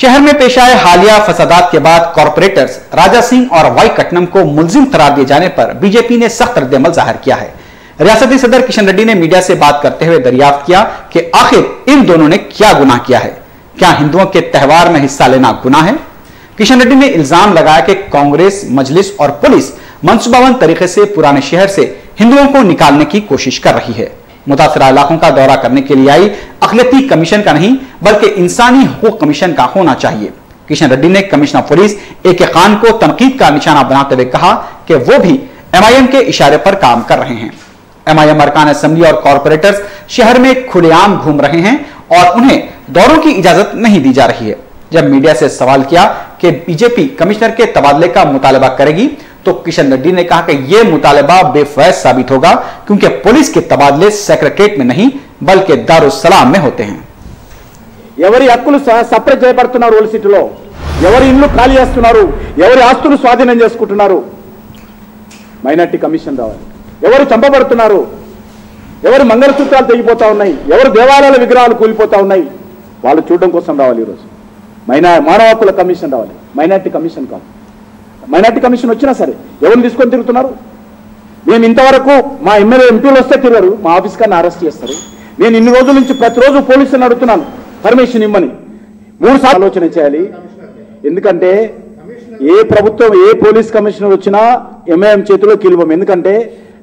शहर में पेश आए हालिया फसादात के बाद कॉर्पोरेटर्स राजा सिंह और वाई कटनम को मुलजिम करार दिए जाने पर बीजेपी ने सख्त रद्देअमल जाहिर किया है। रियासती सदर किशन रेड्डी ने मीडिया से बात करते हुए दरियाफ्त किया कि आखिर इन दोनों ने क्या गुनाह किया है। क्या हिंदुओं के त्योहार में हिस्सा लेना गुनाह है? किशन रेड्डी ने इल्जाम लगाया कि कांग्रेस, मजलिस और पुलिस मंसूबाबंद तरीके से पुराने शहर से हिंदुओं को निकालने की कोशिश कर रही है। मुतासरा इलाकों का दौरा करने के लिए आई अखिलती कमीशन का नहीं बल्कि इंसानी हकूक कमीशन का होना चाहिए। किशन रेड्डी ने कमिश्नर पुलिस ए.के. खान को तनकीद का निशाना बनाते हुए कहा कि वो भी एमआईएम के इशारे पर काम कर रहे हैं। एमआईएम अरकान असेंबली और कॉर्पोरेटर्स शहर में खुलेआम घूम रहे हैं और उन्हें दौरों की इजाजत नहीं दी जा रही है। जब मीडिया से सवाल किया कि बीजेपी कमिश्नर के तबादले का मुतालबा करेगी तो किशन रेड्डी ने कहा कि यह मुतालबा बेफैज साबित होगा क्योंकि पुलिस के तबादले सेक्रेटरीट में नहीं बल्कि दारुस्सलाम में होते हैं। ఎవరి హక్కులు సప్రెస్ చేయబడుతున్నారు, ఓల్డ్ సిటీలో ఎవరి ఇల్లు ఖాళీ చేస్తున్నారు, ఎవరి ఆస్తులు స్వాధీనం చేసుకుంటున్నారు, మైనారిటీ కమిషన్ రావాలి। ఎవరు చంపబడుతున్నారు, ఎవరు మంగళసూత్రాలు తెగిపోతా ఉన్నాయి, ఎవరు దేవాలయాల విగ్రహాలు కూలిపోతా ఉన్నాయి, వాళ్ళు చూడడం కోసం రావాలి। ఈరోజు మానవ హక్కుల కమిషన్ రావాలి, మైనారిటీ కమిషన్ కాదు। మైనారిటీ కమిషన్ వచ్చినా సరే ఎవరిని తీసుకొని తిరుగుతున్నారు? మేము ఇంతవరకు మా ఎమ్మెల్యే ఎంపీలు వస్తే తిరగరు, మా ఆఫీస్ కన్నా అరెస్ట్ చేస్తారు। నేను ఇన్ని రోజుల నుంచి ప్రతిరోజు పోలీసులను అడుగుతున్నాను పర్మిషన్ ఇమ్మని, 3 సార్లు ఆలోచన చేయాలి। ఎందుకంటే ఏ ప్రభుత్వం ఏ పోలీస్ కమిషనర్ వచ్చినా ఎంఐఎం చేతిలో కీలువం। ఎందుకంటే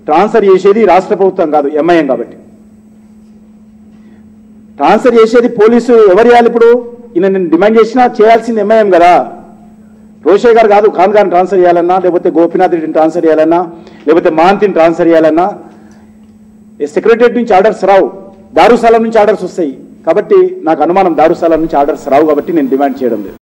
ట్రాన్స్ఫర్ చేసేది రాష్ట్ర ప్రభుత్వం కాదు, ఎంఐఎం కాబట్టి ట్రాన్స్ఫర్ చేసేది పోలీసు ఎవరు చేయాలి? ఇప్పుడు ఈయన నేను డిమాండ్ చేసినా చేయాల్సింది ఎంఐఎం కదా। రోషయ్య గారు కాదు, ఖాన్ గారిని ట్రాన్స్ఫర్ చేయాలన్నా, లేకపోతే గోపీనాథ్ రెడ్డిని ట్రాన్స్ఫర్ చేయాలన్నా, లేకపోతే మహంతిని ట్రాన్స్ఫర్ చేయాలన్నా సెక్రటరియట్ నుంచి ఆర్డర్స్ రావు, దారుసాలం నుంచి ఆర్డర్స్ వస్తాయి। కాబట్టి నాకు అనుమానం దారుసాలం నుంచి ఆర్డర్స్ రావు, కాబట్టి నేను డిమాండ్ చేయడం లేదు।